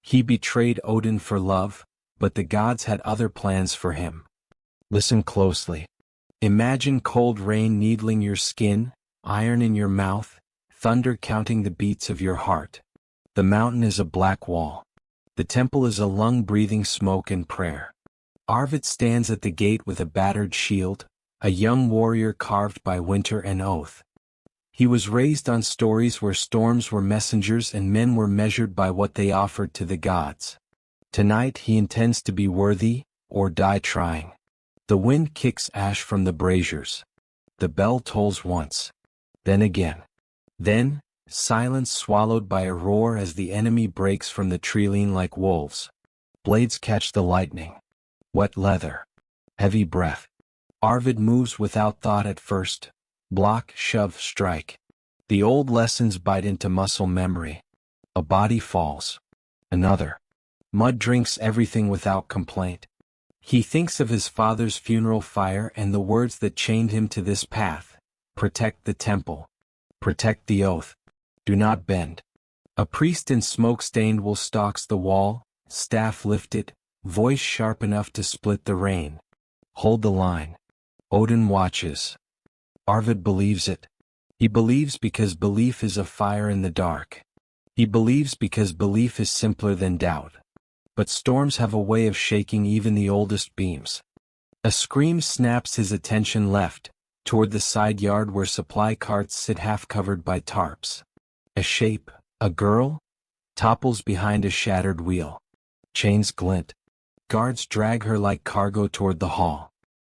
He betrayed Odin for love, but the gods had other plans for him. Listen closely. Imagine cold rain needling your skin, iron in your mouth, thunder counting the beats of your heart. The mountain is a black wall. The temple is a lung breathing smoke and prayer. Arvid stands at the gate with a battered shield, a young warrior carved by winter and oath. He was raised on stories where storms were messengers and men were measured by what they offered to the gods. Tonight he intends to be worthy, or die trying. The wind kicks ash from the braziers. The bell tolls once. Then again. Then, silence swallowed by a roar as the enemy breaks from the treeline like wolves. Blades catch the lightning. Wet leather. Heavy breath. Arvid moves without thought at first. Block, shove, strike. The old lessons bite into muscle memory. A body falls. Another. Mud drinks everything without complaint. He thinks of his father's funeral fire and the words that chained him to this path. Protect the temple. Protect the oath. Do not bend. A priest in smoke-stained wool stalks the wall, staff lifted, voice sharp enough to split the rain. Hold the line. Odin watches. Arvid believes it. He believes because belief is a fire in the dark. He believes because belief is simpler than doubt. But storms have a way of shaking even the oldest beams. A scream snaps his attention left, toward the side yard where supply carts sit half-covered by tarps. A shape, a girl, topples behind a shattered wheel. Chains glint. Guards drag her like cargo toward the hall.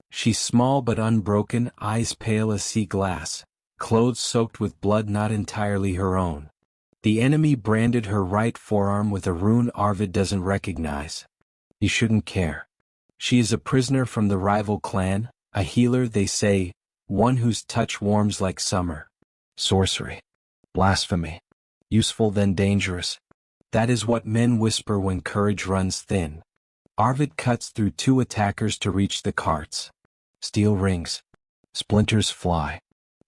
She's small but unbroken, eyes pale as sea glass, clothes soaked with blood not entirely her own. The enemy branded her right forearm with a rune Arvid doesn't recognize. He shouldn't care. She is a prisoner from the rival clan, a healer they say, one whose touch warms like summer. Sorcery. Blasphemy. Useful then dangerous. That is what men whisper when courage runs thin. Arvid cuts through two attackers to reach the carts. Steel rings. Splinters fly.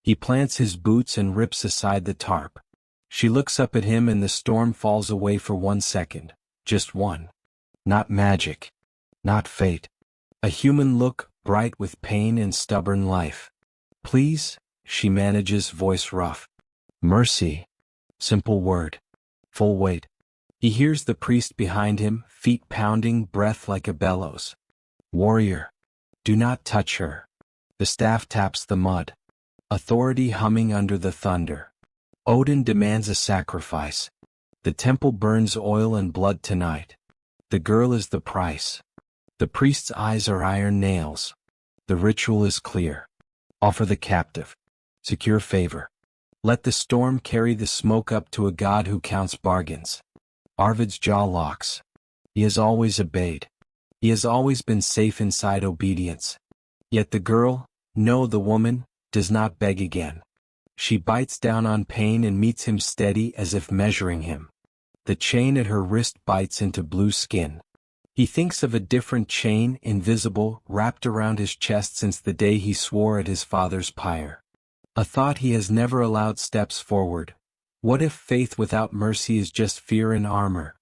He plants his boots and rips aside the tarp. She looks up at him and the storm falls away for 1 second. Just one. Not magic. Not fate. A human look, bright with pain and stubborn life. Please, she manages, voice rough. Mercy. Simple word. Full weight. He hears the priest behind him, feet pounding, breath like a bellows. Warrior. Do not touch her. The staff taps the mud. Authority humming under the thunder. Odin demands a sacrifice. The temple burns oil and blood tonight. The girl is the price. The priest's eyes are iron nails. The ritual is clear. Offer the captive. Secure favor. Let the storm carry the smoke up to a god who counts bargains. Arvid's jaw locks. He has always obeyed. He has always been safe inside obedience. Yet the girl, no, the woman, does not beg again. She bites down on pain and meets him steady as if measuring him. The chain at her wrist bites into blue skin. He thinks of a different chain, invisible, wrapped around his chest since the day he swore at his father's pyre. A thought he has never allowed steps forward. What if faith without mercy is just fear in armor?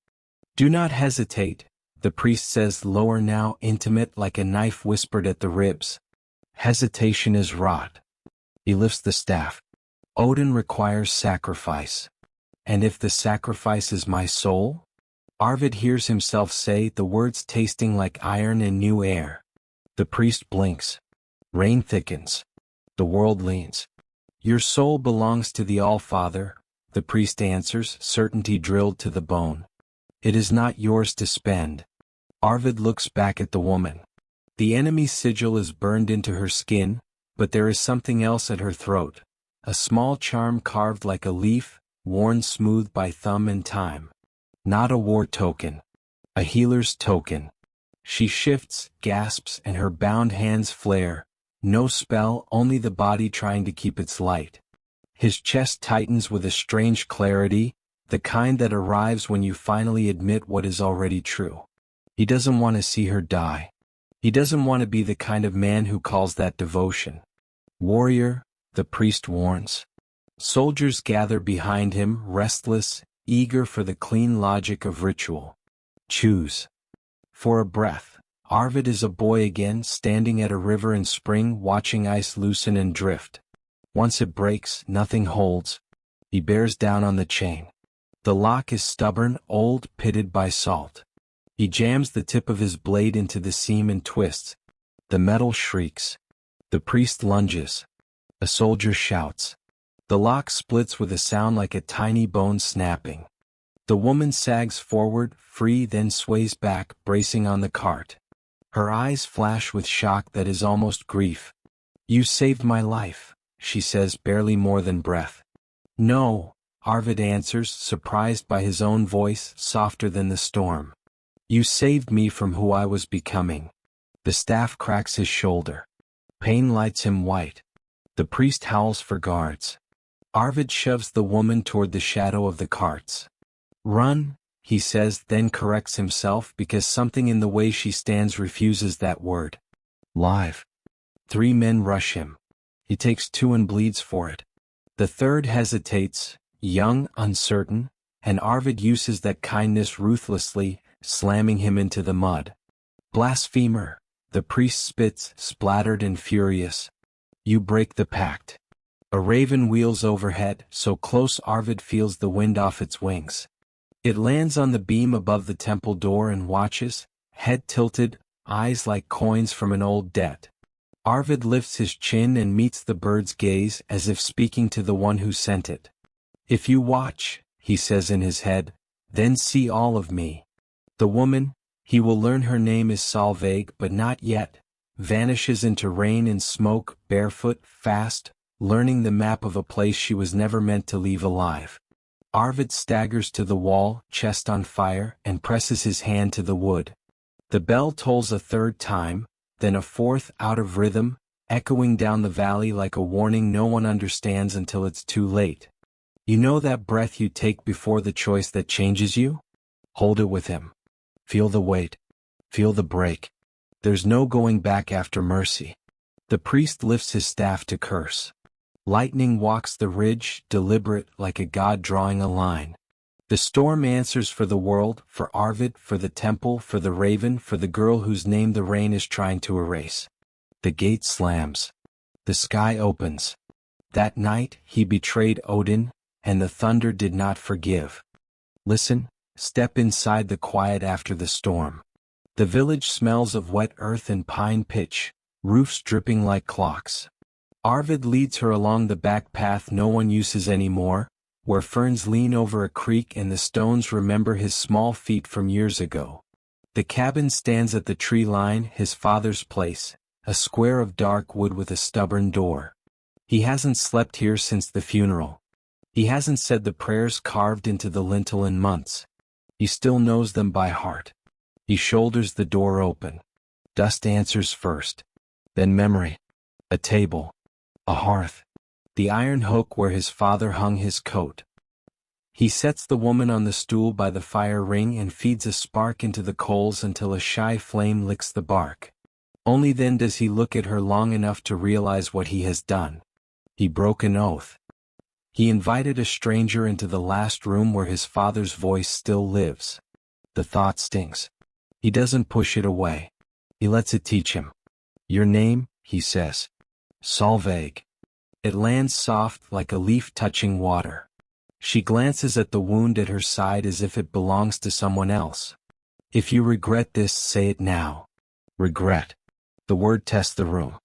Do not hesitate, the priest says, lower now, intimate, like a knife whispered at the ribs. Hesitation is rot. He lifts the staff. Odin requires sacrifice. And if the sacrifice is my soul? Arvid hears himself say, the words tasting like iron and new air. The priest blinks. Rain thickens. The world leans. Your soul belongs to the All-Father, the priest answers, certainty drilled to the bone. It is not yours to spend. Arvid looks back at the woman. The enemy's sigil is burned into her skin, but there is something else at her throat. A small charm carved like a leaf, worn smooth by thumb and time. Not a war token. A healer's token. She shifts, gasps, and her bound hands flare. No spell, only the body trying to keep its light. His chest tightens with a strange clarity, the kind that arrives when you finally admit what is already true. He doesn't want to see her die. He doesn't want to be the kind of man who calls that devotion. Warrior, the priest warns. Soldiers gather behind him, restless, eager for the clean logic of ritual. Choose. For a breath, Arvid is a boy again, standing at a river in spring, watching ice loosen and drift. Once it breaks, nothing holds. He bears down on the chain. The lock is stubborn, old, pitted by salt. He jams the tip of his blade into the seam and twists. The metal shrieks. The priest lunges. A soldier shouts. The lock splits with a sound like a tiny bone snapping. The woman sags forward, free, then sways back, bracing on the cart. Her eyes flash with shock that is almost grief. "You saved my life," she says, barely more than breath. "No," Arvid answers, surprised by his own voice, softer than the storm. "You saved me from who I was becoming." The staff cracks his shoulder. Pain lights him white. The priest howls for guards. Arvid shoves the woman toward the shadow of the carts. "Run," he says, then corrects himself because something in the way she stands refuses that word. "Live." 3 men rush him. He takes 2 and bleeds for it. The third hesitates, young, uncertain, and Arvid uses that kindness ruthlessly, slamming him into the mud. "Blasphemer," the priest spits, splattered and furious. "You break the pact." A raven wheels overhead, so close Arvid feels the wind off its wings. It lands on the beam above the temple door and watches, head tilted, eyes like coins from an old debt. Arvid lifts his chin and meets the bird's gaze as if speaking to the one who sent it. "If you watch," he says in his head, "then see all of me." The woman, he will learn her name is Solveig but not yet, vanishes into rain and smoke, barefoot, fast, learning the map of a place she was never meant to leave alive. Arvid staggers to the wall, chest on fire, and presses his hand to the wood. The bell tolls a 3rd time, then a 4th, out of rhythm, echoing down the valley like a warning no one understands until it's too late. You know that breath you take before the choice that changes you? Hold it with him. Feel the weight. Feel the break. There's no going back after mercy. The priest lifts his staff to curse. Lightning walks the ridge, deliberate like a god drawing a line. The storm answers for the world, for Arvid, for the temple, for the raven, for the girl whose name the rain is trying to erase. The gate slams. The sky opens. That night, he betrayed Odin, and the thunder did not forgive. Listen, step inside the quiet after the storm. The village smells of wet earth and pine pitch, roofs dripping like clocks. Arvid leads her along the back path no one uses anymore, where ferns lean over a creek and the stones remember his small feet from years ago. The cabin stands at the tree line, his father's place, a square of dark wood with a stubborn door. He hasn't slept here since the funeral. He hasn't said the prayers carved into the lintel in months. He still knows them by heart. He shoulders the door open. Dust answers first. Then memory. A table. A hearth. The iron hook where his father hung his coat. He sets the woman on the stool by the fire ring and feeds a spark into the coals until a shy flame licks the bark. Only then does he look at her long enough to realize what he has done. He broke an oath. He invited a stranger into the last room where his father's voice still lives. The thought stings. He doesn't push it away. He lets it teach him. "Your name," he says. "Solveig." It lands soft like a leaf touching water. She glances at the wound at her side as if it belongs to someone else. "If you regret this, say it now." Regret. The word tests the room.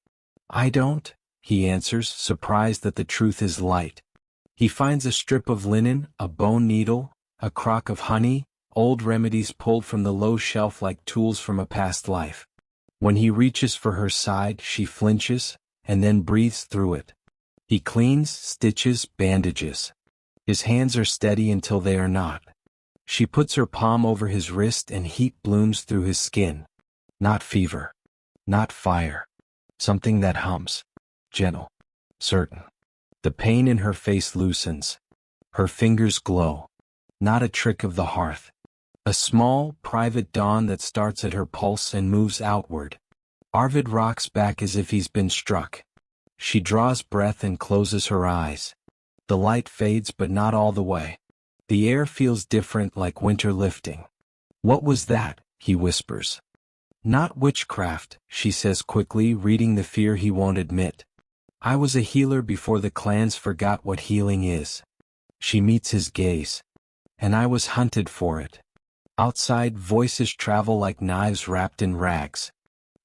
"I don't," he answers, surprised that the truth is light. He finds a strip of linen, a bone needle, a crock of honey, old remedies pulled from the low shelf like tools from a past life. When he reaches for her side, she flinches, and then breathes through it. He cleans, stitches, bandages. His hands are steady until they are not. She puts her palm over his wrist and heat blooms through his skin. Not fever. Not fire. Something that hums. Gentle. Certain. The pain in her face loosens. Her fingers glow. Not a trick of the hearth. A small, private dawn that starts at her pulse and moves outward. Arvid rocks back as if he's been struck. She draws breath and closes her eyes. The light fades but not all the way. The air feels different, like winter lifting. What was that? He whispers. Not witchcraft, she says quickly, reading the fear he won't admit. I was a healer before the clans forgot what healing is. She meets his gaze. And I was hunted for it. Outside, voices travel like knives wrapped in rags.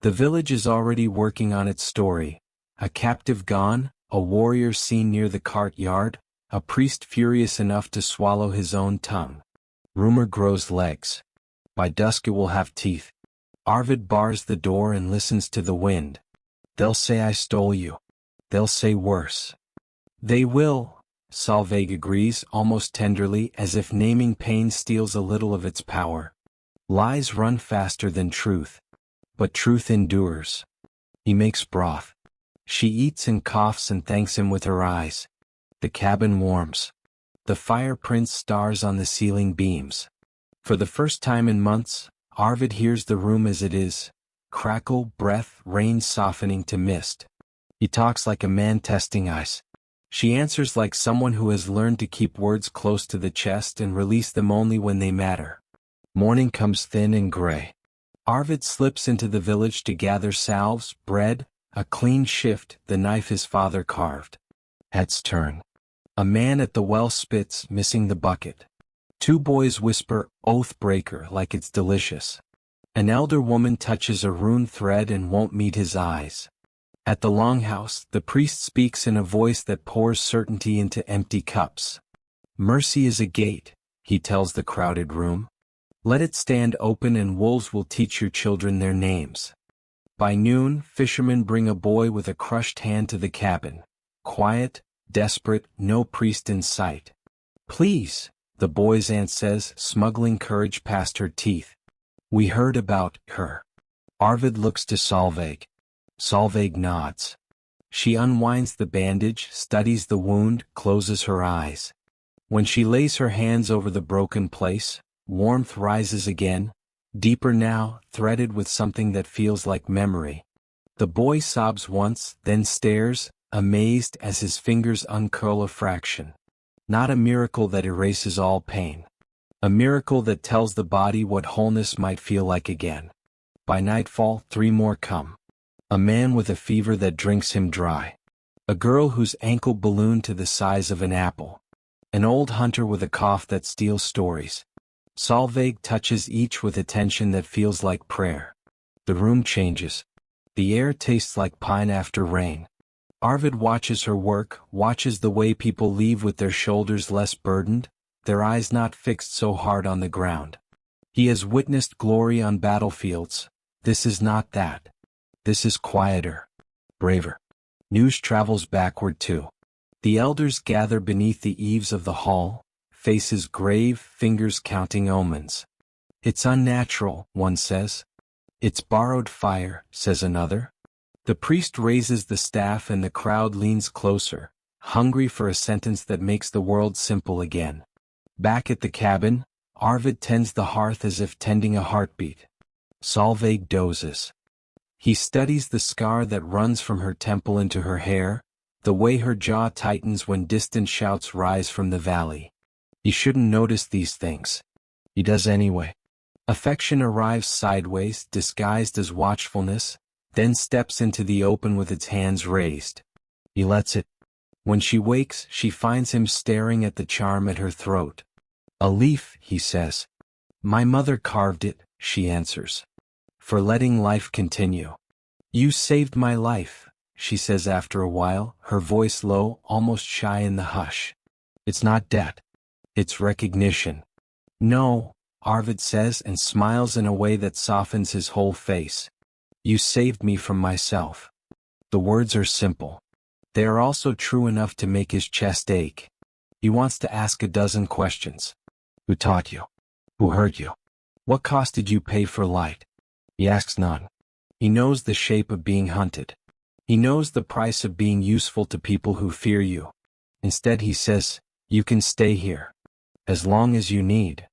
The village is already working on its story. A captive gone, a warrior seen near the cart yard, a priest furious enough to swallow his own tongue. Rumor grows legs. By dusk it will have teeth. Arvid bars the door and listens to the wind. They'll say I stole you. They'll say worse. They will, Solveig agrees, almost tenderly, as if naming pain steals a little of its power. Lies run faster than truth. But truth endures. He makes broth. She eats and coughs and thanks him with her eyes. The cabin warms. The fire prints stars on the ceiling beams. For the first time in months, Arvid hears the room as it is. Crackle, breath, rain softening to mist. He talks like a man testing ice. She answers like someone who has learned to keep words close to the chest and release them only when they matter. Morning comes thin and gray. Arvid slips into the village to gather salves, bread, a clean shift, the knife his father carved. Heads turn. A man at the well spits, missing the bucket. Two boys whisper, oath breaker, like it's delicious. An elder woman touches a rune thread and won't meet his eyes. At the longhouse, the priest speaks in a voice that pours certainty into empty cups. Mercy is a gate, he tells the crowded room. Let it stand open and wolves will teach your children their names. By noon, fishermen bring a boy with a crushed hand to the cabin. Quiet, desperate, no priest in sight. Please, the boy's aunt says, smuggling courage past her teeth. We heard about her. Arvid looks to Solveig. Solveig nods. She unwinds the bandage, studies the wound, closes her eyes. When she lays her hands over the broken place, warmth rises again, deeper now, threaded with something that feels like memory. The boy sobs once, then stares, amazed as his fingers uncurl a fraction. Not a miracle that erases all pain. A miracle that tells the body what wholeness might feel like again. By nightfall, 3 more come. A man with a fever that drinks him dry. A girl whose ankle ballooned to the size of an apple. An old hunter with a cough that steals stories. Solveig touches each with attention that feels like prayer. The room changes. The air tastes like pine after rain. Arvid watches her work, watches the way people leave with their shoulders less burdened, their eyes not fixed so hard on the ground. He has witnessed glory on battlefields. This is not that. This is quieter, braver. News travels backward too. The elders gather beneath the eaves of the hall, faces grave, fingers counting omens. It's unnatural, one says. It's borrowed fire, says another. The priest raises the staff and the crowd leans closer, hungry for a sentence that makes the world simple again. Back at the cabin, Arvid tends the hearth as if tending a heartbeat. Solveig dozes. He studies the scar that runs from her temple into her hair, the way her jaw tightens when distant shouts rise from the valley. He shouldn't notice these things. He does anyway. Affection arrives sideways, disguised as watchfulness, then steps into the open with its hands raised. He lets it. When she wakes, she finds him staring at the charm at her throat. A leaf, he says. My mother carved it, she answers. For letting life continue. You saved my life, she says after a while, her voice low, almost shy in the hush. It's not debt. It's recognition. No, Arvid says and smiles in a way that softens his whole face. You saved me from myself. The words are simple. They are also true enough to make his chest ache. He wants to ask a dozen questions. Who taught you? Who hurt you? What cost did you pay for light? He asks none. He knows the shape of being hunted. He knows the price of being useful to people who fear you. Instead he says, you can stay here. As long as you need.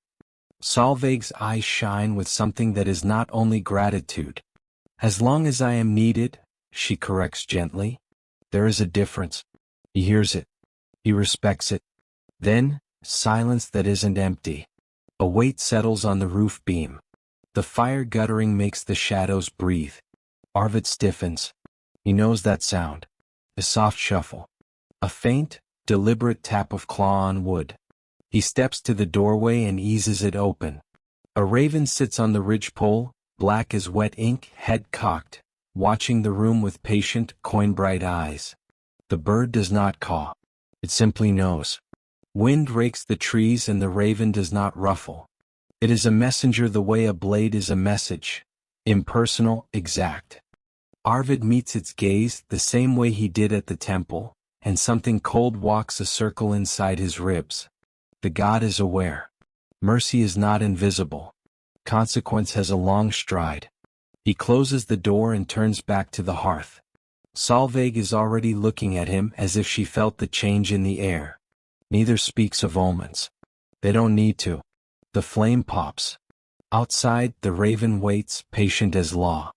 Solveig's eyes shine with something that is not only gratitude. As long as I am needed, she corrects gently. There is a difference. He hears it. He respects it. Then, silence that isn't empty. A weight settles on the roof beam. The fire guttering makes the shadows breathe. Arvid stiffens. He knows that sound. A soft shuffle. A faint, deliberate tap of claw on wood. He steps to the doorway and eases it open. A raven sits on the ridgepole, black as wet ink, head cocked, watching the room with patient, coin-bright eyes. The bird does not caw. It simply knows. Wind rakes the trees and the raven does not ruffle. It is a messenger the way a blade is a message. Impersonal, exact. Arvid meets its gaze the same way he did at the temple, and something cold walks a circle inside his ribs. The god is aware. Mercy is not invisible. Consequence has a long stride. He closes the door and turns back to the hearth. Solveig is already looking at him as if she felt the change in the air. Neither speaks of omens. They don't need to. The flame pops. Outside, the raven waits, patient as law.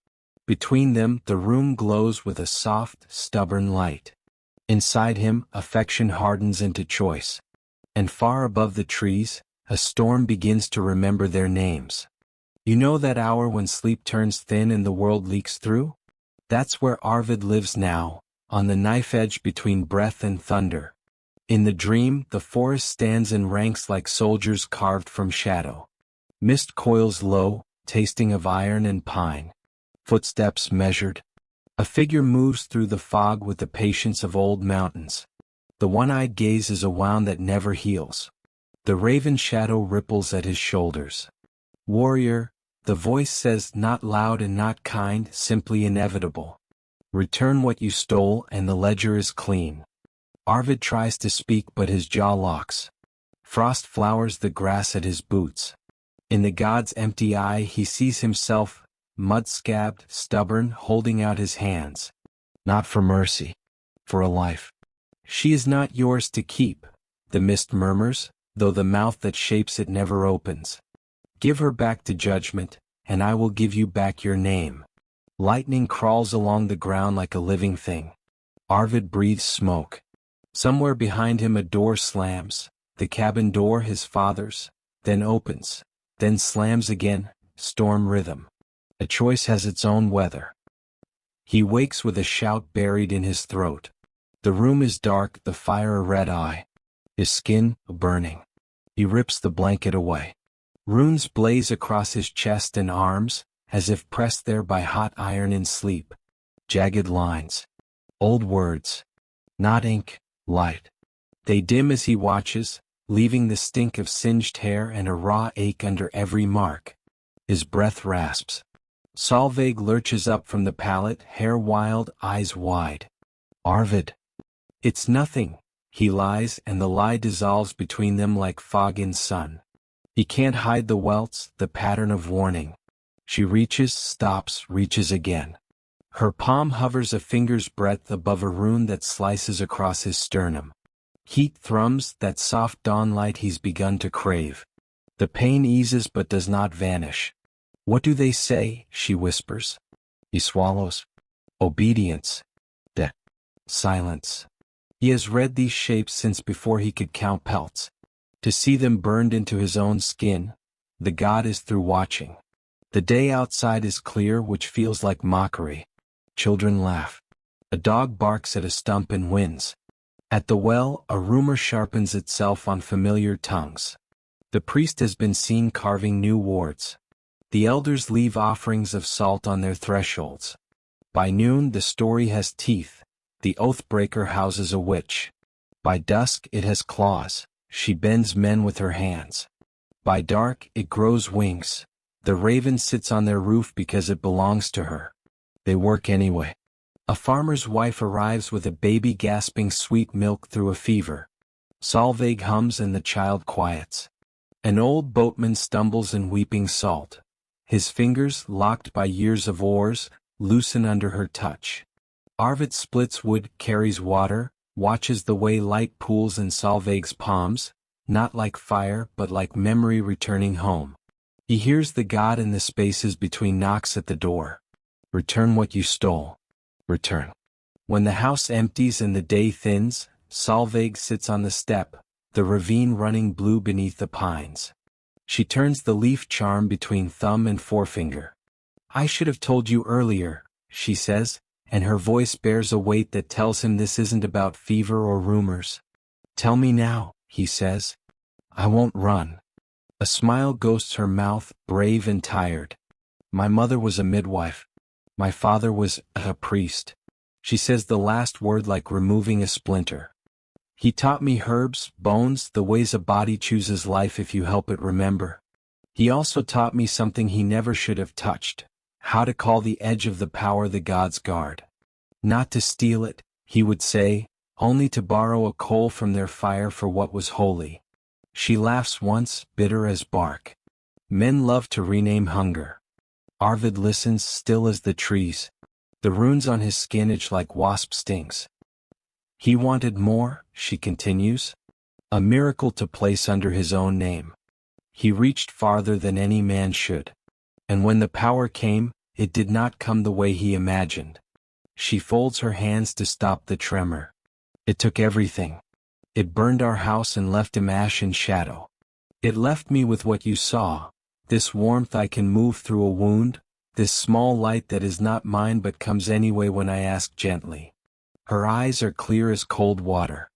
Between them, the room glows with a soft, stubborn light. Inside him, affection hardens into choice. And far above the trees, a storm begins to remember their names. You know that hour when sleep turns thin and the world leaks through? That's where Arvid lives now, on the knife edge between breath and thunder. In the dream, the forest stands in ranks like soldiers carved from shadow. Mist coils low, tasting of iron and pine. Footsteps measured. A figure moves through the fog with the patience of old mountains. The one-eyed gaze is a wound that never heals. The raven shadow ripples at his shoulders. Warrior, the voice says, not loud and not kind, simply inevitable. Return what you stole and the ledger is clean. Arvid tries to speak but his jaw locks. Frost flowers the grass at his boots. In the god's empty eye he sees himself, mud-scabbed, stubborn, holding out his hands. Not for mercy. For a life. She is not yours to keep, the mist murmurs, though the mouth that shapes it never opens. Give her back to judgment, and I will give you back your name. Lightning crawls along the ground like a living thing. Arvid breathes smoke. Somewhere behind him a door slams, the cabin door his father's, then opens, then slams again, storm rhythm. A choice has its own weather. He wakes with a shout buried in his throat. The room is dark, the fire a red eye. His skin, burning. He rips the blanket away. Runes blaze across his chest and arms, as if pressed there by hot iron in sleep. Jagged lines. Old words. Not ink, light. They dim as he watches, leaving the stink of singed hair and a raw ache under every mark. His breath rasps. Solveig lurches up from the pallet, hair wild, eyes wide. Arvid. It's nothing, he lies, and the lie dissolves between them like fog in sun. He can't hide the welts, the pattern of warning. She reaches, stops, reaches again. Her palm hovers a finger's breadth above a rune that slices across his sternum. Heat thrums, that soft dawn light he's begun to crave. The pain eases but does not vanish. What do they say? She whispers. He swallows. Obedience. Death. Silence. He has read these shapes since before he could count pelts. To see them burned into his own skin, the god is through watching. The day outside is clear, which feels like mockery. Children laugh. A dog barks at a stump and wins. At the well, a rumor sharpens itself on familiar tongues. The priest has been seen carving new wards. The elders leave offerings of salt on their thresholds. By noon the story has teeth. The oath-breaker houses a witch. By dusk it has claws. She bends men with her hands. By dark it grows wings. The raven sits on their roof because it belongs to her. They work anyway. A farmer's wife arrives with a baby gasping sweet milk through a fever. Solveig hums and the child quiets. An old boatman stumbles in weeping salt. His fingers, locked by years of oars, loosen under her touch. Arvid splits wood, carries water, watches the way light pools in Solveig's palms, not like fire but like memory returning home. He hears the god in the spaces between knocks at the door. Return what you stole. Return. When the house empties and the day thins, Solveig sits on the step, the ravine running blue beneath the pines. She turns the leaf charm between thumb and forefinger. I should have told you earlier, she says, and her voice bears a weight that tells him this isn't about fever or rumors. Tell me now, he says. I won't run. A smile ghosts her mouth, brave and tired. My mother was a midwife. My father was a priest. She says the last word like removing a splinter. He taught me herbs, bones, the ways a body chooses life if you help it remember. He also taught me something he never should have touched, how to call the edge of the power the gods guard. Not to steal it, he would say, only to borrow a coal from their fire for what was holy. She laughs once, bitter as bark. Men love to rename hunger. Arvid listens, still as the trees. The runes on his skin itch like wasp stings. He wanted more, she continues. A miracle to place under his own name. He reached farther than any man should. And when the power came, it did not come the way he imagined. She folds her hands to stop the tremor. It took everything. It burned our house and left him ash and shadow. It left me with what you saw, this warmth I can move through a wound, this small light that is not mine but comes anyway when I ask gently. Her eyes are clear as cold water.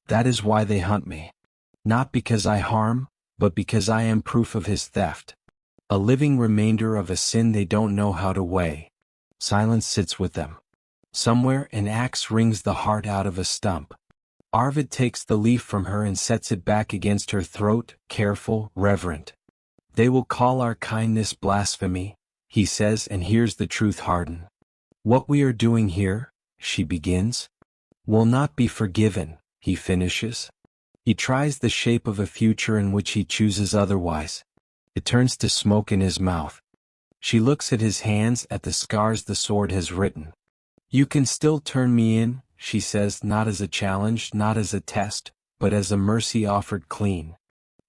That is why they hunt me. Not because I harm, but because I am proof of his theft. A living remainder of a sin they don't know how to weigh. Silence sits with them. Somewhere an axe wrings the heart out of a stump. Arvid takes the leaf from her and sets it back against her throat, careful, reverent. They will call our kindness blasphemy, he says, and hears the truth harden. What we are doing here, she begins, will not be forgiven, he finishes. He tries the shape of a future in which he chooses otherwise. It turns to smoke in his mouth. She looks at his hands, at the scars the sword has written. You can still turn me in, she says, not as a challenge, not as a test, but as a mercy offered clean.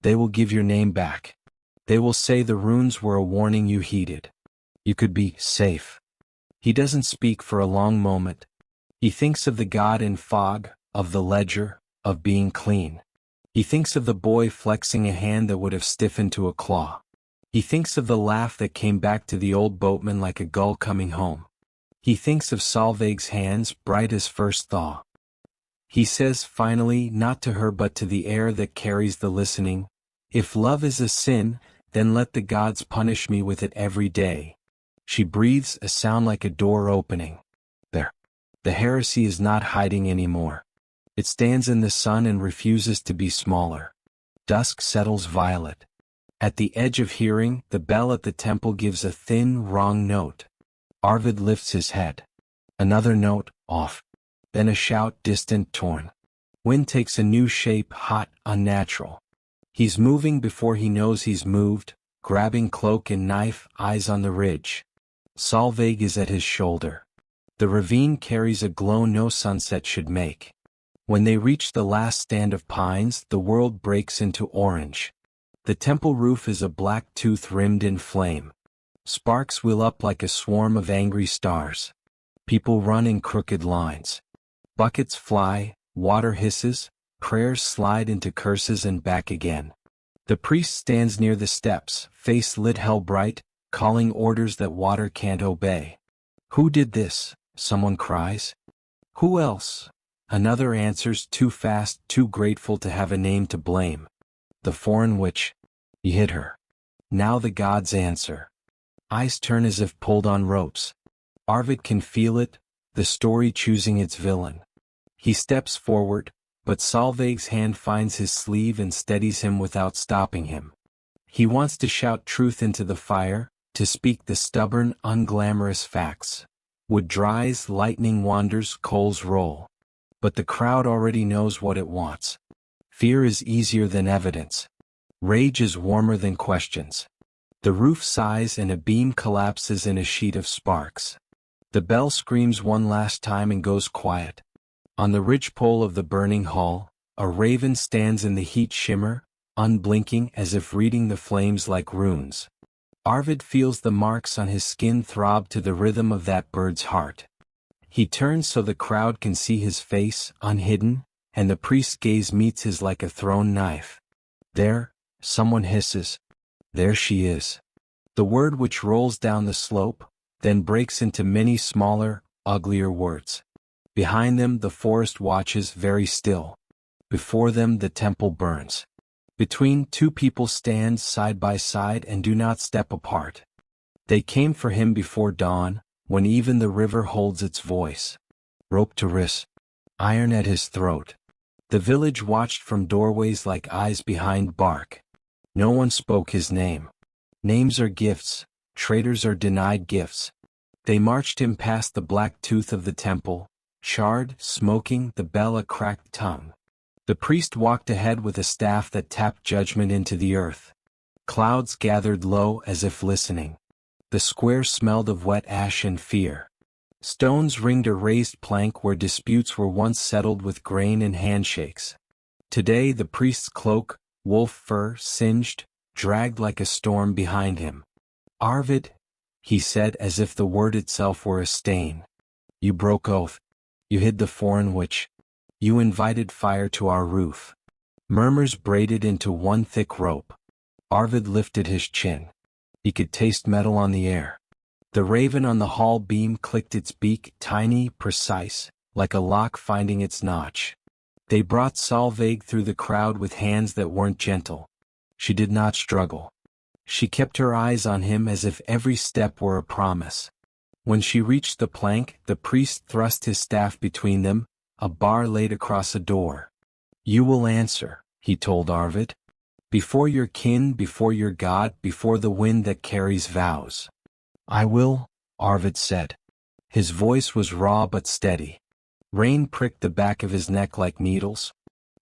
They will give your name back. They will say the runes were a warning you heeded. You could be safe. He doesn't speak for a long moment. He thinks of the god in fog, of the ledger, of being clean. He thinks of the boy flexing a hand that would have stiffened to a claw. He thinks of the laugh that came back to the old boatman like a gull coming home. He thinks of Solveig's hands, bright as first thaw. He says finally, not to her but to the air that carries the listening, if love is a sin, then let the gods punish me with it every day. She breathes, a sound like a door opening. There. The heresy is not hiding anymore. It stands in the sun and refuses to be smaller. Dusk settles violet. At the edge of hearing, the bell at the temple gives a thin, wrong note. Arvid lifts his head. Another note, off. Then a shout, distant, torn. Wind takes a new shape, hot, unnatural. He's moving before he knows he's moved, grabbing cloak and knife, eyes on the ridge. Solveig is at his shoulder. The ravine carries a glow no sunset should make. When they reach the last stand of pines, the world breaks into orange. The temple roof is a black tooth rimmed in flame. Sparks wheel up like a swarm of angry stars. People run in crooked lines. Buckets fly, water hisses, prayers slide into curses and back again. The priest stands near the steps, face lit hell bright, calling orders that water can't obey. Who did this? Someone cries. Who else? Another answers, too fast, too grateful to have a name to blame. The foreign witch. You hit her. Now the gods answer. Eyes turn as if pulled on ropes. Arvid can feel it, the story choosing its villain. He steps forward, but Solveig's hand finds his sleeve and steadies him without stopping him. He wants to shout truth into the fire, to speak the stubborn, unglamorous facts. Wood dries, lightning wanders, coals roll. But the crowd already knows what it wants. Fear is easier than evidence. Rage is warmer than questions. The roof sighs and a beam collapses in a sheet of sparks. The bell screams one last time and goes quiet. On the ridgepole of the burning hall, a raven stands in the heat shimmer, unblinking as if reading the flames like runes. Arvid feels the marks on his skin throb to the rhythm of that bird's heart. He turns so the crowd can see his face, unhidden, and the priest's gaze meets his like a thrown knife. There, someone hisses. There she is. The word which rolls down the slope, then breaks into many smaller, uglier words. Behind them the forest watches very still. Before them the temple burns. Between two people stand side by side and do not step apart. They came for him before dawn, when even the river holds its voice. Rope to wrist, iron at his throat. The village watched from doorways like eyes behind bark. No one spoke his name. Names are gifts, traitors are denied gifts. They marched him past the black tooth of the temple, charred, smoking, the bell a cracked tongue. The priest walked ahead with a staff that tapped judgment into the earth. Clouds gathered low as if listening. The square smelled of wet ash and fear. Stones ringed a raised plank where disputes were once settled with grain and handshakes. Today the priest's cloak, wolf fur, singed, dragged like a storm behind him. Arvid, he said as if the word itself were a stain. You broke oath. You hid the foreign witch. You invited fire to our roof. Murmurs braided into one thick rope. Arvid lifted his chin. He could taste metal on the air. The raven on the hall beam clicked its beak, tiny, precise, like a lock finding its notch. They brought Solveig through the crowd with hands that weren't gentle. She did not struggle. She kept her eyes on him as if every step were a promise. When she reached the plank, the priest thrust his staff between them, a bar laid across a door. You will answer, he told Arvid. Before your kin, before your God, before the wind that carries vows. I will, Arvid said. His voice was raw but steady. Rain pricked the back of his neck like needles.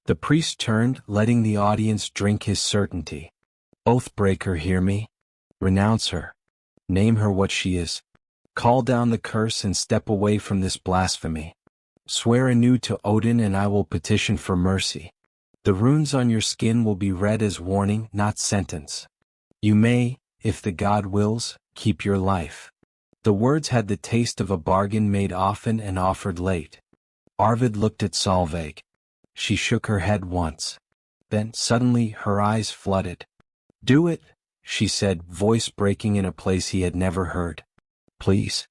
The priest turned, letting the audience drink his certainty. Oathbreaker, hear me. Renounce her. Name her what she is. Call down the curse and step away from this blasphemy. Swear anew to Odin and I will petition for mercy. The runes on your skin will be read as warning, not sentence. You may, if the god wills, keep your life. The words had the taste of a bargain made often and offered late. Arvid looked at Solveig. She shook her head once. Then, suddenly, her eyes flooded. Do it, she said, voice breaking in a place he had never heard. Please.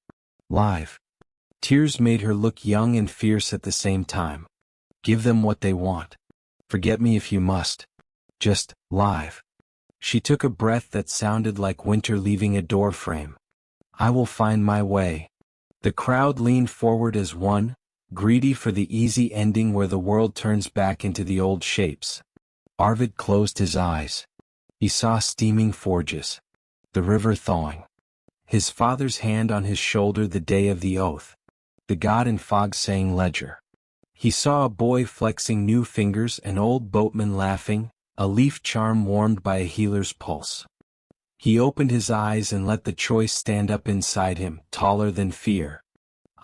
Live. Tears made her look young and fierce at the same time. Give them what they want. Forget me if you must. Just, live. She took a breath that sounded like winter leaving a doorframe. I will find my way. The crowd leaned forward as one, greedy for the easy ending where the world turns back into the old shapes. Arvid closed his eyes. He saw steaming forges. The river thawing. His father's hand on his shoulder the day of the oath. The god in fog saying ledger. He saw a boy flexing new fingers, an old boatman laughing, a leaf charm warmed by a healer's pulse. He opened his eyes and let the choice stand up inside him, taller than fear.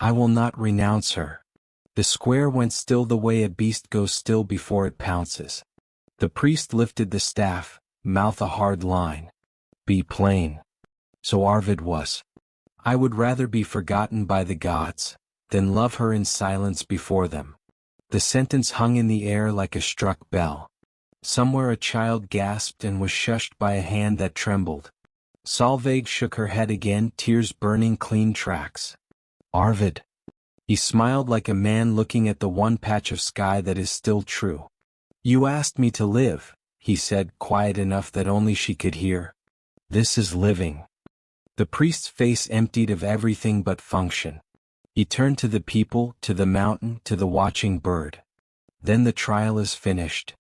I will not renounce her. The square went still the way a beast goes still before it pounces. The priest lifted the staff, mouth a hard line. Be plain. So Arvid was. I would rather be forgotten by the gods than love her in silence before them. The sentence hung in the air like a struck bell. Somewhere a child gasped and was shushed by a hand that trembled. Solveig shook her head again, tears burning clean tracks. Arvid. He smiled like a man looking at the one patch of sky that is still true. You asked me to live, he said, quiet enough that only she could hear. This is living. The priest's face emptied of everything but function. He turned to the people, to the mountain, to the watching bird. Then the trial is finished.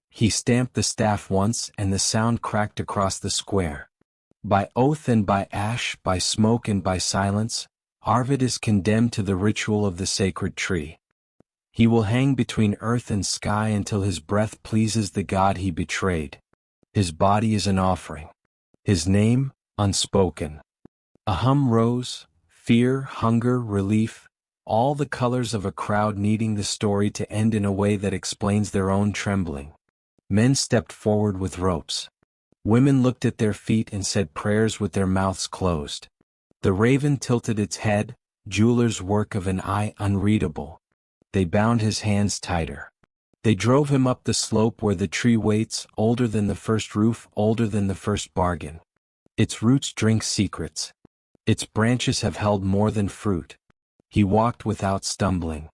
He stamped the staff once and the sound cracked across the square. By oath and by ash, by smoke and by silence, Arvid is condemned to the ritual of the sacred tree. He will hang between earth and sky until his breath pleases the god he betrayed. His body is an offering. His name, unspoken. A hum rose, fear, hunger, relief, all the colors of a crowd needing the story to end in a way that explains their own trembling. Men stepped forward with ropes. Women looked at their feet and said prayers with their mouths closed. The raven tilted its head, jeweler's work of an eye unreadable. They bound his hands tighter. They drove him up the slope where the tree waits, older than the first roof, older than the first bargain. Its roots drink secrets. Its branches have held more than fruit. He walked without stumbling.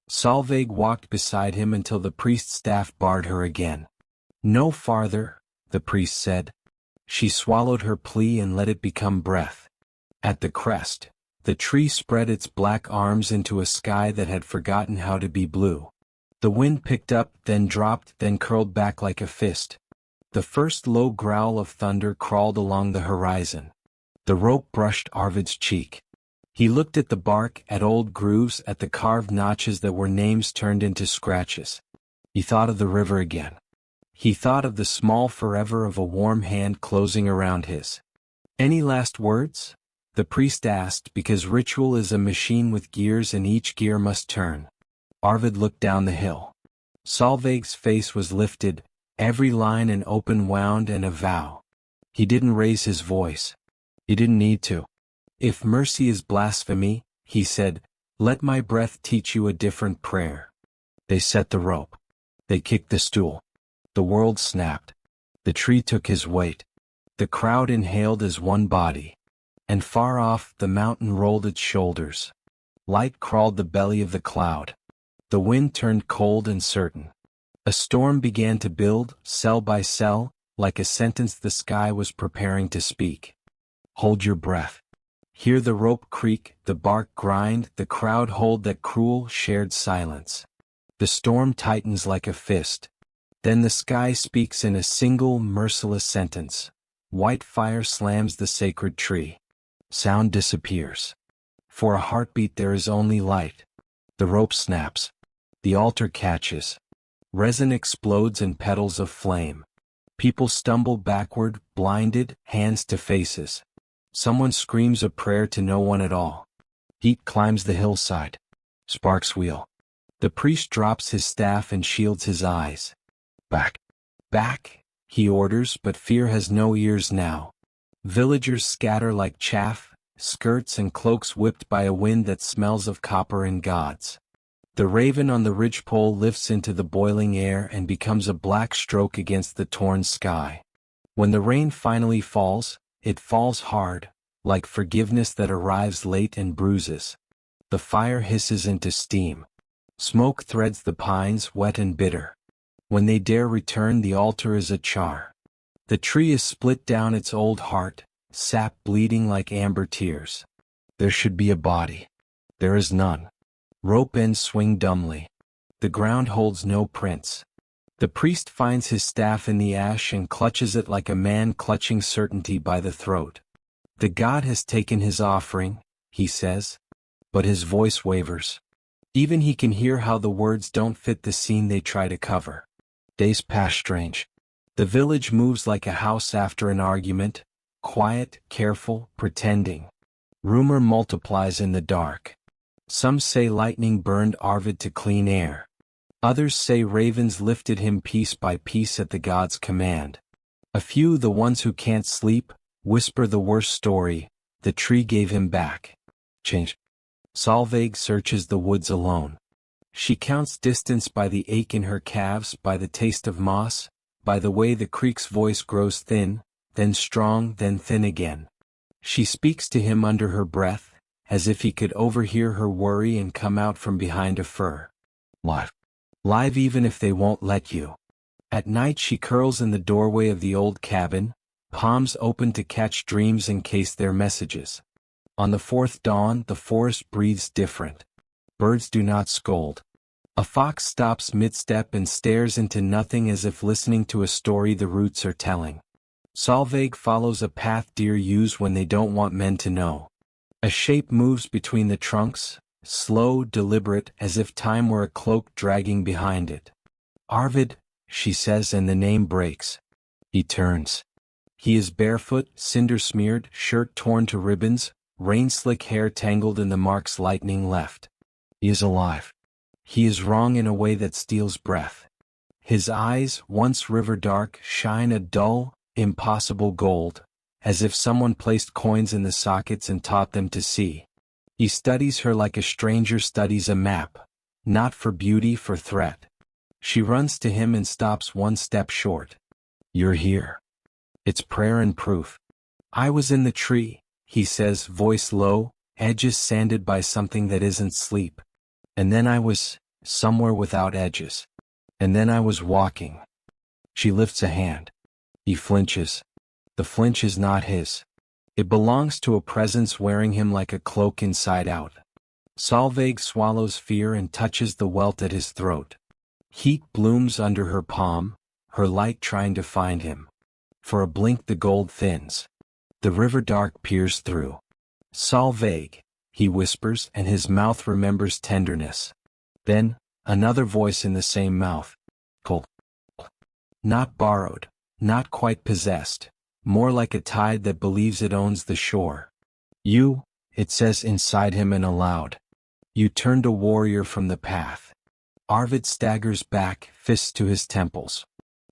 Solveig walked beside him until the priest's staff barred her again. "No farther," the priest said. She swallowed her plea and let it become breath. At the crest, the tree spread its black arms into a sky that had forgotten how to be blue. The wind picked up, then dropped, then curled back like a fist. The first low growl of thunder crawled along the horizon. The rope brushed Arvid's cheek. He looked at the bark, at old grooves, at the carved notches that were names turned into scratches. He thought of the river again. He thought of the small forever of a warm hand closing around his. "Any last words?" the priest asked, because ritual is a machine with gears and each gear must turn. Arvid looked down the hill. Solveig's face was lifted, every line an open wound and a vow. He didn't raise his voice. He didn't need to. "If mercy is blasphemy," he said, "let my breath teach you a different prayer." They set the rope. They kicked the stool. The world snapped. The tree took his weight. The crowd inhaled as one body. And far off, the mountain rolled its shoulders. Light crawled the belly of the cloud. The wind turned cold and certain. A storm began to build, cell by cell, like a sentence the sky was preparing to speak. Hold your breath. Hear the rope creak, the bark grind, the crowd hold that cruel, shared silence. The storm tightens like a fist. Then the sky speaks in a single, merciless sentence. White fire slams the sacred tree. Sound disappears. For a heartbeat there is only light. The rope snaps. The altar catches. Resin explodes in petals of flame. People stumble backward, blinded, hands to faces. Someone screams a prayer to no one at all. Heat climbs the hillside. Sparks wheel. The priest drops his staff and shields his eyes. "Back. Back," he orders, but fear has no ears now. Villagers scatter like chaff, skirts and cloaks whipped by a wind that smells of copper and gods. The raven on the ridgepole lifts into the boiling air and becomes a black stroke against the torn sky. When the rain finally falls, it falls hard, like forgiveness that arrives late and bruises. The fire hisses into steam. Smoke threads the pines, wet and bitter. When they dare return, the altar is achar. The tree is split down its old heart, sap bleeding like amber tears. There should be a body. There is none. Rope ends swing dumbly. The ground holds no prints. The priest finds his staff in the ash and clutches it like a man clutching certainty by the throat. "The god has taken his offering," he says. But his voice wavers. Even he can hear how the words don't fit the scene they try to cover. Days pass strange. The village moves like a house after an argument, quiet, careful, pretending. Rumor multiplies in the dark. Some say lightning burned Arvid to clean air. Others say ravens lifted him piece by piece at the god's command. A few, the ones who can't sleep, whisper the worst story: the tree gave him back. Change. Solveig searches the woods alone. She counts distance by the ache in her calves, by the taste of moss, by the way the creek's voice grows thin, then strong, then thin again. She speaks to him under her breath, as if he could overhear her worry and come out from behind a fir. Live. Live even if they won't let you. At night she curls in the doorway of the old cabin, palms open to catch dreams in case they're messages. On the fourth dawn, the forest breathes different. Birds do not scold. A fox stops mid-step and stares into nothing as if listening to a story the roots are telling. Solveig follows a path deer use when they don't want men to know. A shape moves between the trunks, slow, deliberate, as if time were a cloak dragging behind it. "Arvid," she says, and the name breaks. He turns. He is barefoot, cinder-smeared, shirt torn to ribbons, rain-slick hair tangled in the marks lightning left. He is alive. He is wrong in a way that steals breath. His eyes, once river-dark, shine a dull, impossible gold, as if someone placed coins in the sockets and taught them to see. He studies her like a stranger studies a map, not for beauty, for threat. She runs to him and stops one step short. You're here. It's prayer and proof. I was in the tree, he says, voice low, edges sanded by something that isn't sleep. And then I was somewhere without edges. And then I was walking. She lifts a hand. He flinches. The flinch is not his. It belongs to a presence wearing him like a cloak inside out. Solveig swallows fear and touches the welt at his throat. Heat blooms under her palm, her light trying to find him. For a blink the gold thins. The river dark peers through. Solveig, he whispers, and his mouth remembers tenderness. Then, another voice in the same mouth. Pull. Not borrowed, not quite possessed, more like a tide that believes it owns the shore. You, it says inside him and aloud. You turned a warrior from the path. Arvid staggers back, fists to his temples.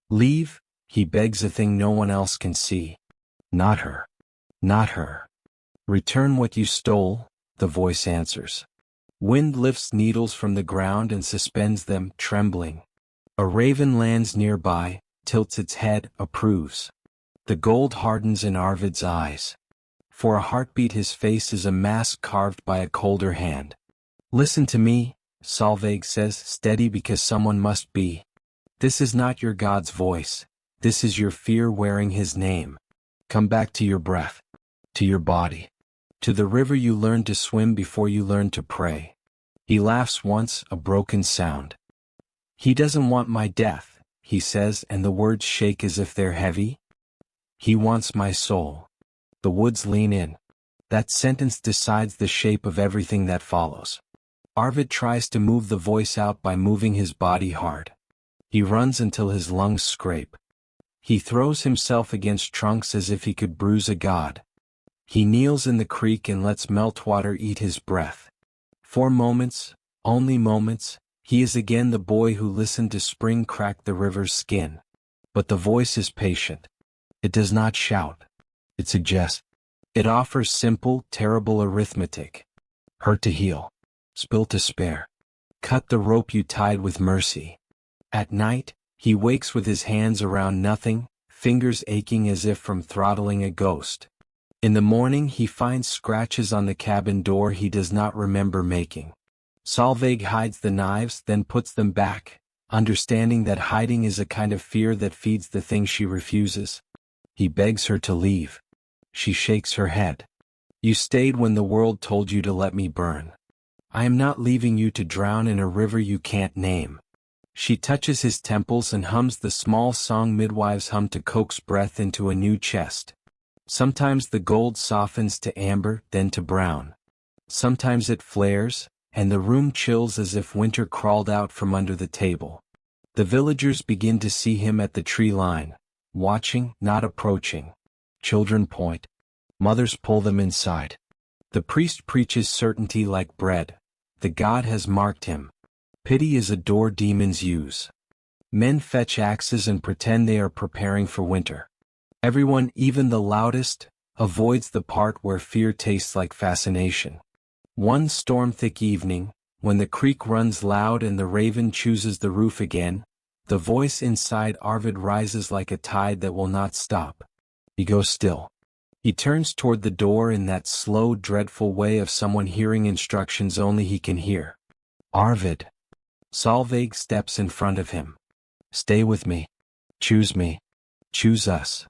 Leave, he begs, a thing no one else can see. Not her. Not her. Return what you stole, the voice answers. Wind lifts needles from the ground and suspends them, trembling. A raven lands nearby, tilts its head, approves. The gold hardens in Arvid's eyes. For a heartbeat his face is a mask carved by a colder hand. Listen to me, Solveig says, steady because someone must be. This is not your God's voice. This is your fear wearing his name. Come back to your breath. To your body. To the river you learned to swim before you learned to pray. He laughs once, a broken sound. He doesn't want my death, he says, and the words shake as if they're heavy. He wants my soul. The woods lean in. That sentence decides the shape of everything that follows. Arvid tries to move the voice out by moving his body hard. He runs until his lungs scrape. He throws himself against trunks as if he could bruise a god. He kneels in the creek and lets meltwater eat his breath. For moments, only moments, he is again the boy who listened to spring crack the river's skin. But the voice is patient. It does not shout. It suggests. It offers simple, terrible arithmetic. Hurt to heal. Spill to spare. Cut the rope you tied with mercy. At night, he wakes with his hands around nothing, fingers aching as if from throttling a ghost. In the morning he finds scratches on the cabin door he does not remember making. Solveig hides the knives, then puts them back, understanding that hiding is a kind of fear that feeds the thing she refuses. He begs her to leave. She shakes her head. You stayed when the world told you to let me burn. I am not leaving you to drown in a river you can't name. She touches his temples and hums the small song midwives hum to coax breath into a new chest. Sometimes the gold softens to amber, then to brown. Sometimes it flares, and the room chills as if winter crawled out from under the table. The villagers begin to see him at the tree line, watching, not approaching. Children point. Mothers pull them inside. The priest preaches certainty like bread. The god has marked him. Pity is a door demons use. Men fetch axes and pretend they are preparing for winter. Everyone, even the loudest, avoids the part where fear tastes like fascination. One storm-thick evening, when the creek runs loud and the raven chooses the roof again, the voice inside Arvid rises like a tide that will not stop. He goes still. He turns toward the door in that slow, dreadful way of someone hearing instructions only he can hear. Arvid. Solveig steps in front of him. Stay with me. Choose me. Choose us.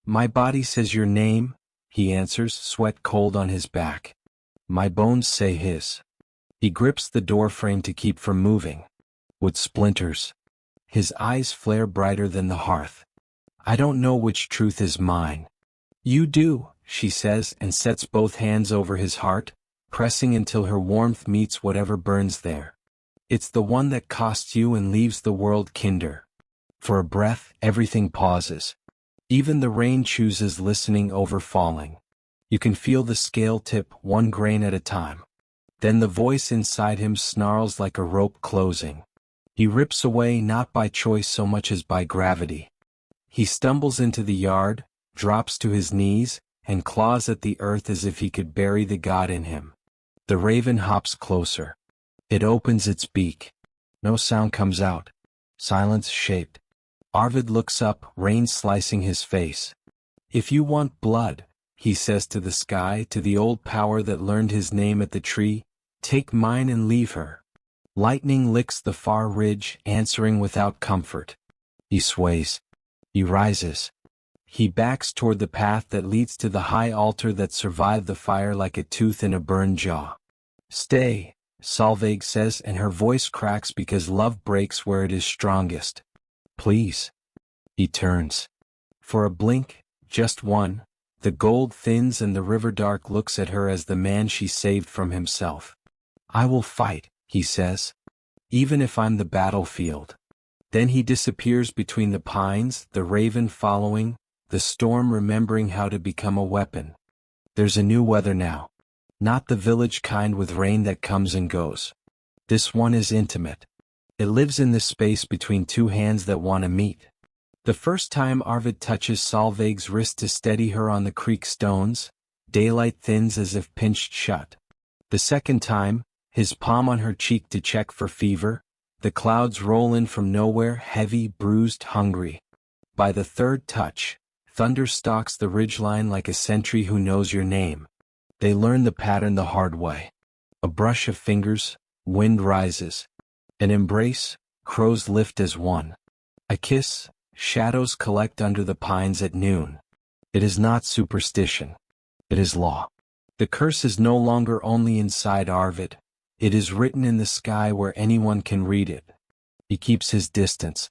My body says your name, he answers, sweat cold on his back. My bones say his. He grips the doorframe to keep from moving. Wood splinters. His eyes flare brighter than the hearth. I don't know which truth is mine. You do, she says, and sets both hands over his heart, pressing until her warmth meets whatever burns there. It's the one that costs you and leaves the world kinder. For a breath, everything pauses. Even the rain chooses listening over falling. You can feel the scale tip, one grain at a time. Then the voice inside him snarls like a rope closing. He rips away not by choice so much as by gravity. He stumbles into the yard, drops to his knees, and claws at the earth as if he could bury the god in him. The raven hops closer. It opens its beak. No sound comes out. Silence shaped. Arvid looks up, rain slicing his face. If you want blood, he says to the sky, to the old power that learned his name at the tree, take mine and leave her. Lightning licks the far ridge, answering without comfort. He sways. He rises. He backs toward the path that leads to the high altar that survived the fire like a tooth in a burned jaw. Stay, Solveig says, and her voice cracks because love breaks where it is strongest. Please. He turns. For a blink, just one, the gold thins and the river dark looks at her as the man she saved from himself. I will fight, he says. Even if I'm the battlefield. Then he disappears between the pines, the raven following, the storm remembering how to become a weapon. There's a new weather now. Not the village kind with rain that comes and goes. This one is intimate. It lives in the space between two hands that want to meet. The first time Arvid touches Solveig's wrist to steady her on the creek stones, daylight thins as if pinched shut. The second time, his palm on her cheek to check for fever, the clouds roll in from nowhere, heavy, bruised, hungry. By the third touch, thunder stalks the ridgeline like a sentry who knows your name. They learn the pattern the hard way. A brush of fingers, wind rises. An embrace, crows lift as one. A kiss, shadows collect under the pines at noon. It is not superstition. It is law. The curse is no longer only inside Arvid. It is written in the sky where anyone can read it. He keeps his distance.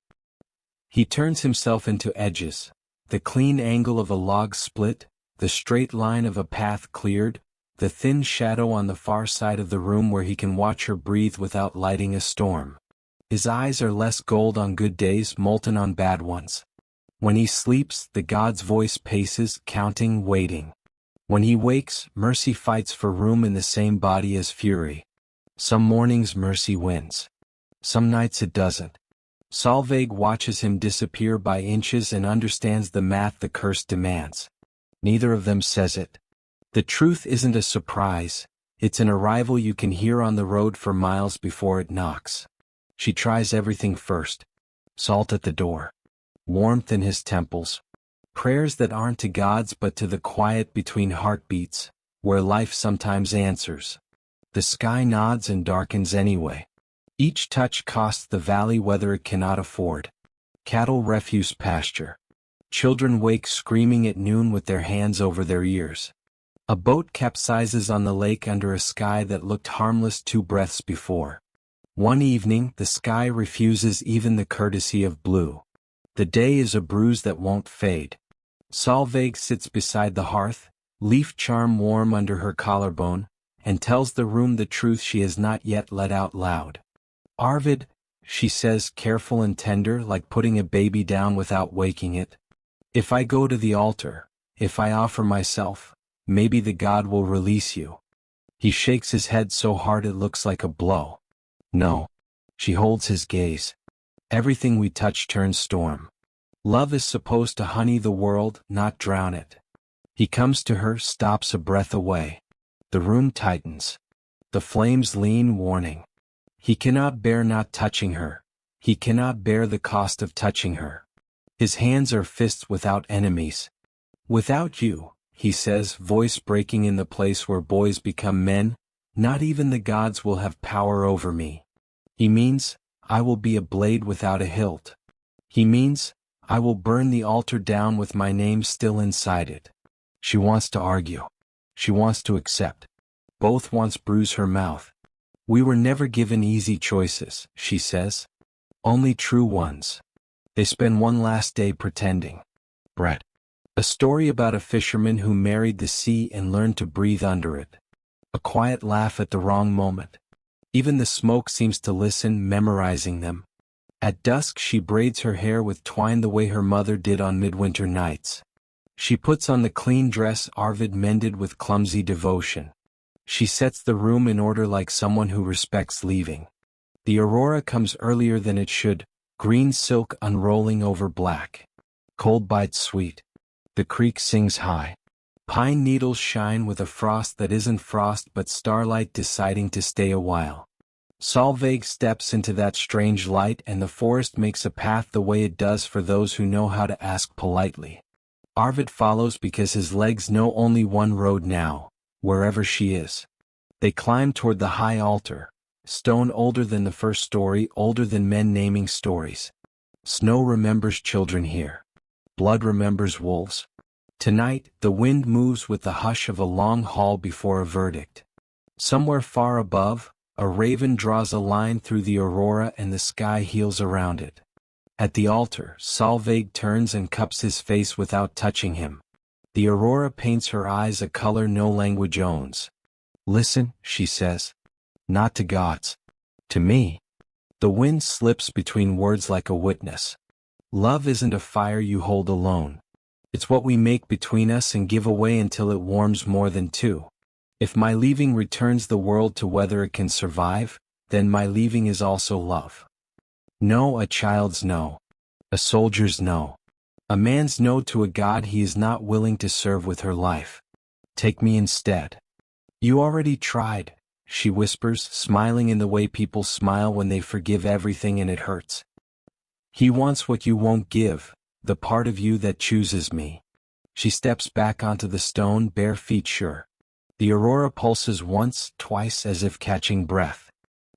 He turns himself into edges. The clean angle of a log split, the straight line of a path cleared, the thin shadow on the far side of the room where he can watch her breathe without lighting a storm. His eyes are less gold on good days, molten on bad ones. When he sleeps, the god's voice paces, counting, waiting. When he wakes, mercy fights for room in the same body as fury. Some mornings mercy wins. Some nights it doesn't. Solveig watches him disappear by inches and understands the math the curse demands. Neither of them says it. The truth isn't a surprise, it's an arrival you can hear on the road for miles before it knocks. She tries everything first. Salt at the door. Warmth in his temples. Prayers that aren't to gods but to the quiet between heartbeats, where life sometimes answers. The sky nods and darkens anyway. Each touch costs the valley whether it cannot afford. Cattle refuse pasture. Children wake screaming at noon with their hands over their ears. A boat capsizes on the lake under a sky that looked harmless 2 breaths before. One evening, the sky refuses even the courtesy of blue. The day is a bruise that won't fade. Solveig sits beside the hearth, leaf charm warm under her collarbone, and tells the room the truth she has not yet let out loud. Arvid, she says, careful and tender, like putting a baby down without waking it. If I go to the altar, if I offer myself, maybe the god will release you. He shakes his head so hard it looks like a blow. No. She holds his gaze. Everything we touch turns storm. Love is supposed to honey the world, not drown it. He comes to her, stops a breath away. The room tightens. The flames lean, warning. He cannot bear not touching her. He cannot bear the cost of touching her. His hands are fists without enemies. Without you, he says, voice breaking in the place where boys become men, not even the gods will have power over me. He means, I will be a blade without a hilt. He means, I will burn the altar down with my name still inside it. She wants to argue. She wants to accept. Both wants bruise her mouth. We were never given easy choices, she says. Only true ones. They spend one last day pretending. Brett. A story about a fisherman who married the sea and learned to breathe under it. A quiet laugh at the wrong moment. Even the smoke seems to listen, memorizing them. At dusk she braids her hair with twine the way her mother did on midwinter nights. She puts on the clean dress Arvid mended with clumsy devotion. She sets the room in order like someone who respects leaving. The aurora comes earlier than it should, green silk unrolling over black. Cold bites sweet. The creek sings high. Pine needles shine with a frost that isn't frost but starlight deciding to stay a while. Solveig steps into that strange light and the forest makes a path the way it does for those who know how to ask politely. Arvid follows because his legs know only one road now, wherever she is. They climb toward the high altar, stone older than the first story, older than men naming stories. Snow remembers children here. Blood remembers wolves. Tonight, the wind moves with the hush of a long hall before a verdict. Somewhere far above, a raven draws a line through the aurora and the sky heals around it. At the altar, Solveig turns and cups his face without touching him. The aurora paints her eyes a color no language owns. Listen, she says. Not to gods. To me. The wind slips between words like a witness. Love isn't a fire you hold alone. It's what we make between us and give away until it warms more than two. If my leaving returns the world to whether it can survive, then my leaving is also love. No, a child's no. A soldier's no. A man's no to a god he is not willing to serve with her life. Take me instead. You already tried, she whispers, smiling in the way people smile when they forgive everything and it hurts. He wants what you won't give, the part of you that chooses me. She steps back onto the stone, bare feet sure. The aurora pulses once, twice as if catching breath.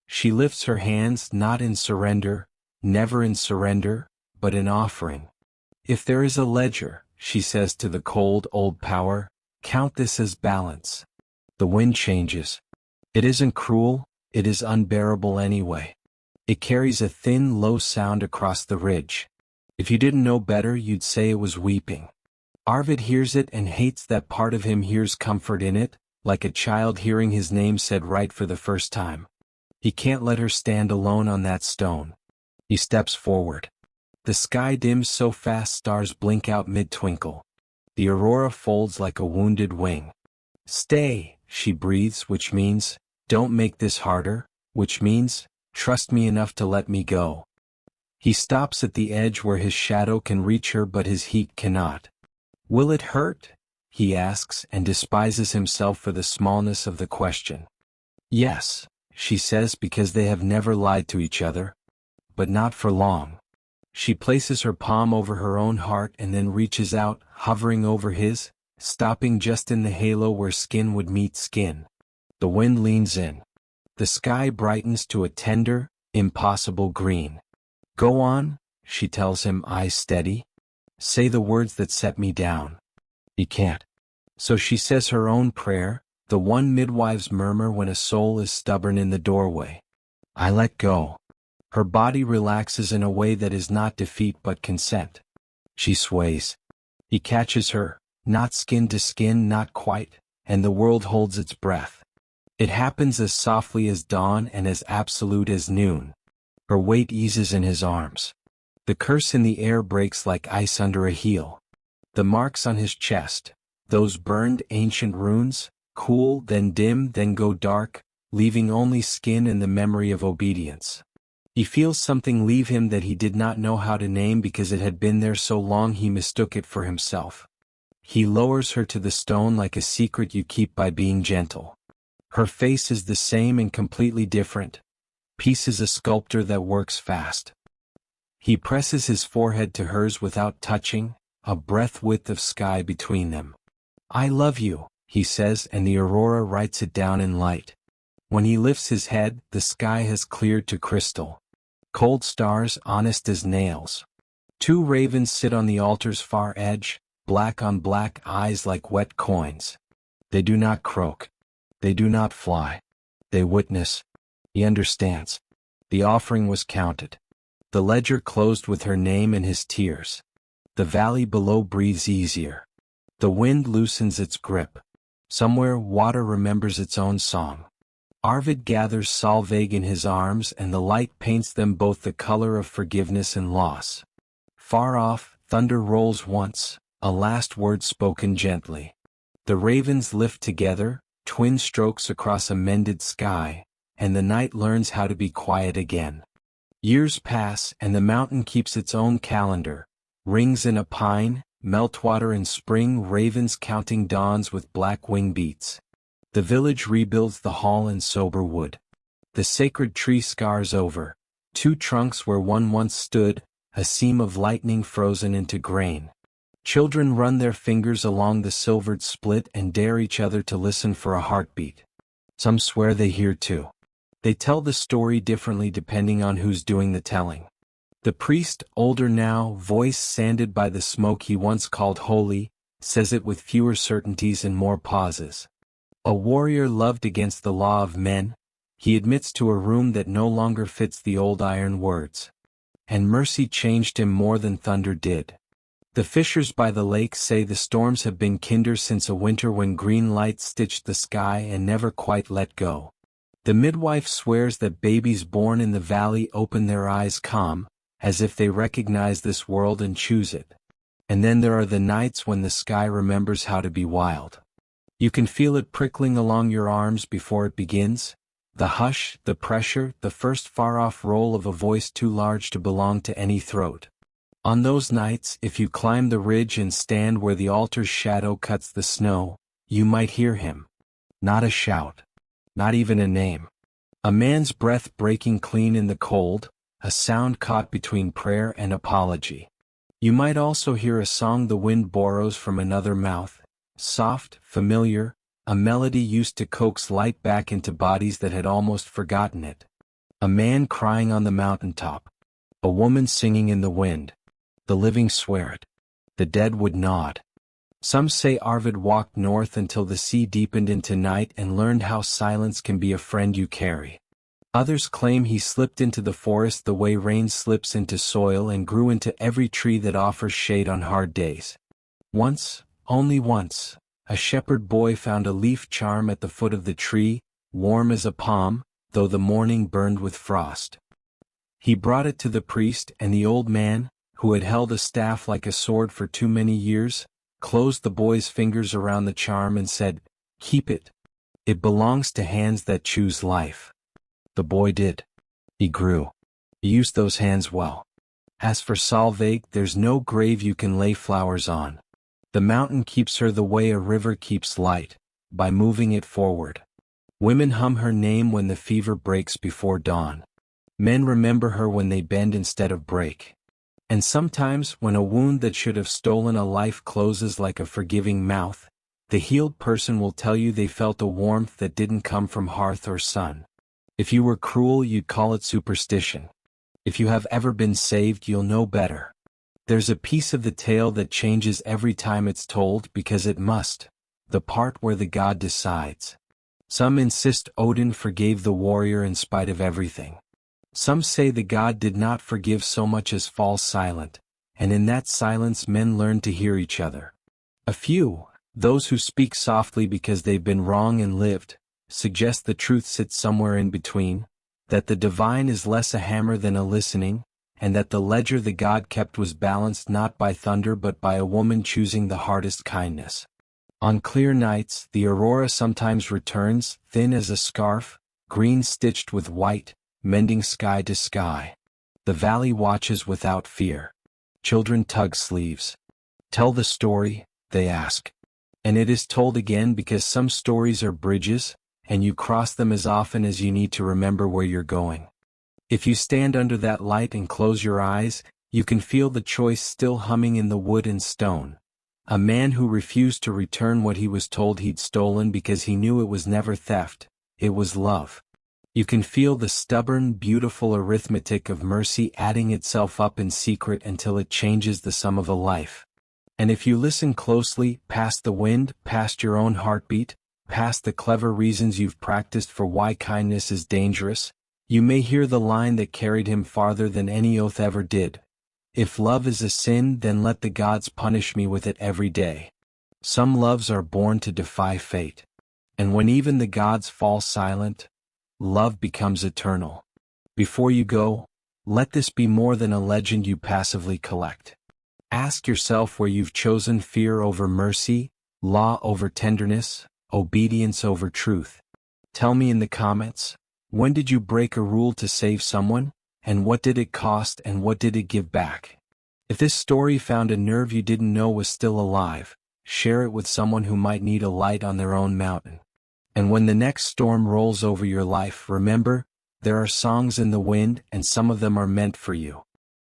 She lifts her hands, not in surrender, never in surrender, but in offering. If there is a ledger, she says to the cold, old power, count this as balance. The wind changes. It isn't cruel, it is unbearable anyway. It carries a thin, low sound across the ridge. If you didn't know better, you'd say it was weeping. Arvid hears it and hates that part of him hears comfort in it, like a child hearing his name said right for the first time. He can't let her stand alone on that stone. He steps forward. The sky dims so fast stars blink out mid-twinkle. The aurora folds like a wounded wing. Stay, she breathes, which means, don't make this harder, which means, trust me enough to let me go. He stops at the edge where his shadow can reach her but his heat cannot. Will it hurt? He asks and despises himself for the smallness of the question. Yes, she says, because they have never lied to each other. But not for long. She places her palm over her own heart and then reaches out, hovering over his, stopping just in the halo where skin would meet skin. The wind leans in. The sky brightens to a tender, impossible green. Go on, she tells him, eyes steady. Say the words that set me down. He can't. So she says her own prayer, the one midwives murmur when a soul is stubborn in the doorway. I let go. Her body relaxes in a way that is not defeat but consent. She sways. He catches her, not skin to skin, not quite, and the world holds its breath. It happens as softly as dawn and as absolute as noon. Her weight eases in his arms. The curse in the air breaks like ice under a heel. The marks on his chest, those burned ancient runes, cool, then dim, then go dark, leaving only skin and the memory of obedience. He feels something leave him that he did not know how to name because it had been there so long he mistook it for himself. He lowers her to the stone like a secret you keep by being gentle. Her face is the same and completely different. Peace is a sculptor that works fast. He presses his forehead to hers without touching, a breath width of sky between them. I love you, he says, and the aurora writes it down in light. When he lifts his head, the sky has cleared to crystal. Cold stars, honest as nails. Two ravens sit on the altar's far edge, black on black, eyes like wet coins. They do not croak. They do not fly. They witness. He understands. The offering was counted. The ledger closed with her name and his tears. The valley below breathes easier. The wind loosens its grip. Somewhere water remembers its own song. Arvid gathers Solveig in his arms and the light paints them both the color of forgiveness and loss. Far off, thunder rolls once, a last word spoken gently. The ravens lift together, twin strokes across a mended sky, and the night learns how to be quiet again. Years pass and the mountain keeps its own calendar, rings in a pine, meltwater in spring, ravens counting dawns with black wing beats. The village rebuilds the hall in sober wood. The sacred tree scars over. Two trunks where one once stood, a seam of lightning frozen into grain. Children run their fingers along the silvered split and dare each other to listen for a heartbeat. Some swear they hear too. They tell the story differently depending on who's doing the telling. The priest, older now, voice sanded by the smoke he once called holy, says it with fewer certainties and more pauses. A warrior loved against the law of men, he admits to a room that no longer fits the old iron words. And mercy changed him more than thunder did. The fishers by the lake say the storms have been kinder since a winter when green light stitched the sky and never quite let go. The midwife swears that babies born in the valley open their eyes calm, as if they recognize this world and choose it. And then there are the nights when the sky remembers how to be wild. You can feel it prickling along your arms before it begins. The hush, the pressure, the first far-off roll of a voice too large to belong to any throat. On those nights, if you climb the ridge and stand where the altar's shadow cuts the snow, you might hear him. Not a shout. Not even a name. A man's breath breaking clean in the cold, a sound caught between prayer and apology. You might also hear a song the wind borrows from another mouth, soft, familiar, a melody used to coax light back into bodies that had almost forgotten it. A man crying on the mountaintop. A woman singing in the wind. The living swear it. The dead would nod. Some say Arvid walked north until the sea deepened into night and learned how silence can be a friend you carry. Others claim he slipped into the forest the way rain slips into soil and grew into every tree that offers shade on hard days. Once, only once, a shepherd boy found a leaf charm at the foot of the tree, warm as a palm, though the morning burned with frost. He brought it to the priest, and the old man, who had held a staff like a sword for too many years, closed the boy's fingers around the charm and said, "Keep it. It belongs to hands that choose life." The boy did. He grew. He used those hands well. As for Solveig, there's no grave you can lay flowers on. The mountain keeps her the way a river keeps light, by moving it forward. Women hum her name when the fever breaks before dawn. Men remember her when they bend instead of break. And sometimes, when a wound that should have stolen a life closes like a forgiving mouth, the healed person will tell you they felt a warmth that didn't come from hearth or sun. If you were cruel, you'd call it superstition. If you have ever been saved, you'll know better. There's a piece of the tale that changes every time it's told because it must, the part where the god decides. Some insist Odin forgave the warrior in spite of everything. Some say the god did not forgive so much as fall silent, and in that silence men learn to hear each other. A few, those who speak softly because they've been wrong and lived, suggest the truth sits somewhere in between, that the divine is less a hammer than a listening, and that the ledger the god kept was balanced not by thunder but by a woman choosing the hardest kindness. On clear nights, the aurora sometimes returns, thin as a scarf, green stitched with white, mending sky to sky. The valley watches without fear. Children tug sleeves. Tell the story, they ask. And it is told again because some stories are bridges, and you cross them as often as you need to remember where you're going. If you stand under that light and close your eyes, you can feel the choice still humming in the wood and stone. A man who refused to return what he was told he'd stolen because he knew it was never theft, it was love. You can feel the stubborn, beautiful arithmetic of mercy adding itself up in secret until it changes the sum of a life. And if you listen closely, past the wind, past your own heartbeat, past the clever reasons you've practiced for why kindness is dangerous, you may hear the line that carried him farther than any oath ever did. If love is a sin, then let the gods punish me with it every day. Some loves are born to defy fate. And when even the gods fall silent, love becomes eternal. Before you go, let this be more than a legend you passively collect. Ask yourself where you've chosen fear over mercy, law over tenderness, obedience over truth. Tell me in the comments, when did you break a rule to save someone, and what did it cost and what did it give back? If this story found a nerve you didn't know was still alive, share it with someone who might need a light on their own mountain. And when the next storm rolls over your life, remember, There are songs in the wind, and some of them are meant for you.